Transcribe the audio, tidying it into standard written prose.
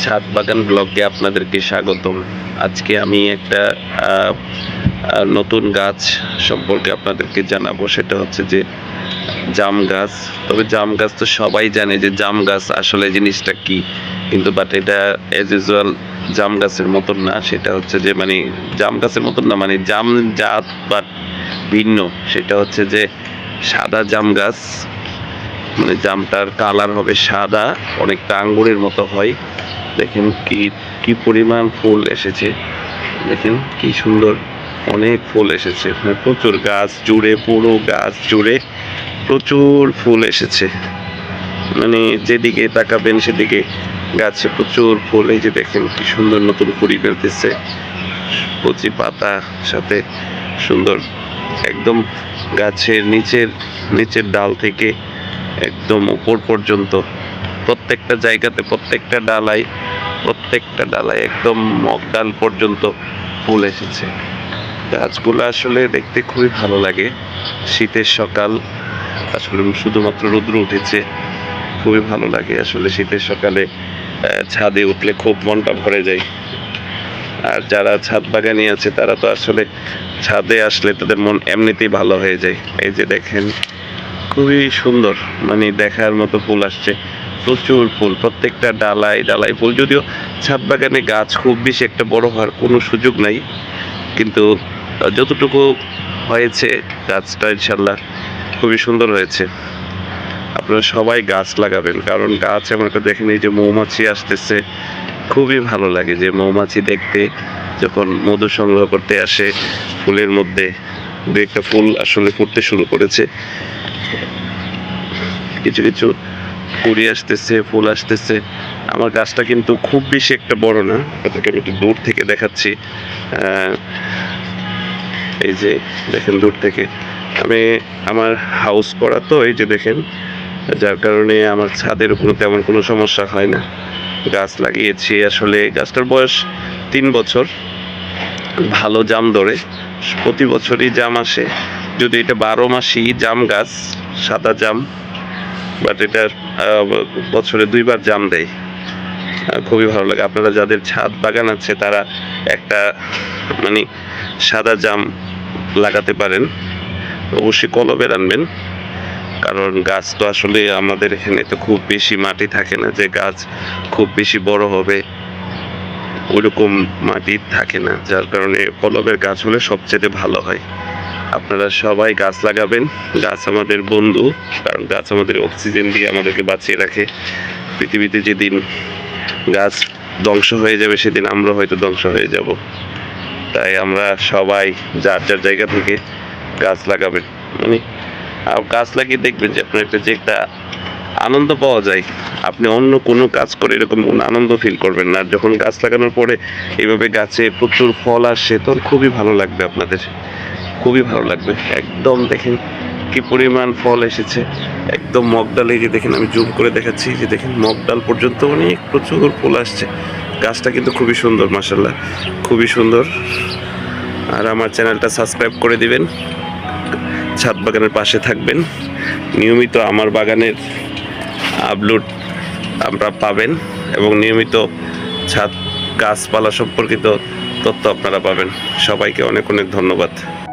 ছাদ বাগান ব্লগে আপনাদেরকে স্বাগতম। আজকে আমি একটা নতুন গাছ সম্পর্কে আপনাদেরকে জানাবো। সেটা হচ্ছে যে জাম গাছ। তবে জাম গাছ তো সবাই জানে যে জাম গাছ আসলে জিনিসটা কি, কিন্তু বাট এটা এজ ইউজুয়াল জাম গাছের মতন না। সেটা হচ্ছে যে মানে জাম গাছের মতন না, মানে জাম জাত বাট ভিন্ন। সেটা হচ্ছে যে সাদা জাম গাছ, মানে জামটার কালার হবে সাদা, অনেকটা আঙ্গুরের মতো হয়। দেখেন কি কি পরিমাণ ফুল এসেছে, দেখেন কি সুন্দর, অনেক ফুল এসেছে। প্রচুর গাছ জুড়ে, পুরো গাছ জুড়ে প্রচুর ফুল এসেছে। মানে যেদিকে তাকাবেন সেদিকে গাছে প্রচুর ফুল। এই যে দেখেন কি সুন্দর নতুন কুড়ি ফেলতেছে, কচি পাতা সাথে সুন্দর, একদম গাছের নিচের ডাল থেকে একদম উপর পর্যন্ত প্রত্যেকটা জায়গাতে, প্রত্যেকটা ডালায় একদম মগ ডাল পর্যন্ত ফুল এসেছে। গাছগুলো আসলে দেখতে খুবই ভালো লাগে। শীতের সকাল, আসলে শুধুমাত্র রৌদ্র উঠেছে, খুবই ভালো লাগে আসলে শীতের সকালে ছাদে উঠলে খুব মনটা ভরে যায়। আর যারা ছাদ বাগানি আছে তারা তো আসলে ছাদে আসলে তাদের মন এমনিতেই ভালো হয়ে যায়। এই যে দেখেন খুবই সুন্দর, মানে দেখার মতো ফুল আসছে, প্রচুর ফুল, প্রত্যেকটা ডালায় ডালায় ফুল। যদিও ছাদ বাগানে গাছ খুব বেশি একটা বড় হওয়ার কোনো সুযোগ নাই, কিন্তু যতটুকু হয়েছে গাছটা ইনশাল্লাহ খুবই সুন্দর হয়েছে। আপনারা সবাই গাছ লাগাবেন, কারণ গাছ এমন একটা, দেখেন এই যে মৌমাছি আসতেছে, খুবই ভালো লাগে যে মৌমাছি দেখতে যখন মধু সংগ্রহ করতে আসে ফুলের মধ্যে। দু একটা ফুল আসলে ফুটতে শুরু করেছে, কিছু কিছু কুড়ি আসতেছে, ফুল আসতেছে। আমার গাছটা কিন্তু খুব বেশি একটা বড় না, আপনাদেরকে আমি একটু দূর থেকে দেখাচ্ছি। এই যে দেখেন দূর থেকে, আমি আমার হাউস করা তো, এই যে দেখেন, যার কারণে আমার ছাদের কোনো তেমন কোনো সমস্যা হয় না। গাছ লাগিয়েছি, আসলে গাছটার বয়স 3 বছর। ভালো জাম ধরে, প্রতি বছরই জাম আসে। যদি এটা 12 মাসই জাম গাছ, সাদা জাম, বাট এটা বছরে 2বার জাম দেয়। খুবই ভালো লাগে। আপনারা যাদের ছাদ বাগান আছে তারা একটা মানে সাদা জাম লাগাতে পারেন। অবশ্যই কলবের আনবেন, কারণ গাছ তো আসলে আমাদের এখানে তো খুব বেশি মাটি থাকে না যে গাছ খুব বেশি বড় হবে, ওইরকম মাটি থাকে না, যার কারণে কলবের গাছ হলে সবচেয়ে ভালো হয়। আপনারা সবাই গাছ লাগাবেন। গাছ আমাদের বন্ধু, কারণ গাছ আমাদের অক্সিজেন দিয়ে আমাদেরকে বাঁচিয়ে রাখে। পৃথিবীতে যেদিন গাছ ধ্বংস হয়ে যাবে সেদিন আমরা হয়তো ধ্বংস হয়ে যাব। তাই আমরা সবাই যার যার জায়গা থেকে গাছ লাগাবেন। মানে গাছ লাগিয়ে দেখবেন যে আপনার একটা যে একটা আনন্দ পাওয়া যায়। আপনি অন্য কোনো কাজ করে এরকম কোনো আনন্দ ফিল করবেন না। যখন গাছ লাগানোর পরে এইভাবে গাছে প্রচুর ফল আসে তখন খুবই ভালো লাগবে আপনাদের, খুবই ভালো লাগবে। একদম দেখেন কি পরিমাণ ফল এসেছে, একদম মগডালে, যে দেখেন আমি জুম করে দেখাচ্ছি, যে দেখেন মগডাল পর্যন্ত অনেক প্রচুর ফুল আসছে। গাছটা কিন্তু খুবই সুন্দর, মাশাআল্লাহ, খুবই সুন্দর। আর আমার চ্যানেলটা সাবস্ক্রাইব করে দিবেন, ছাদ বাগানের পাশে থাকবেন। নিয়মিত আমার বাগানের আপলোড আপনারা পাবেন, এবং নিয়মিত ছাদ গাছপালা সম্পর্কিত তথ্য আপনারা পাবেন। সবাইকে অনেক অনেক ধন্যবাদ।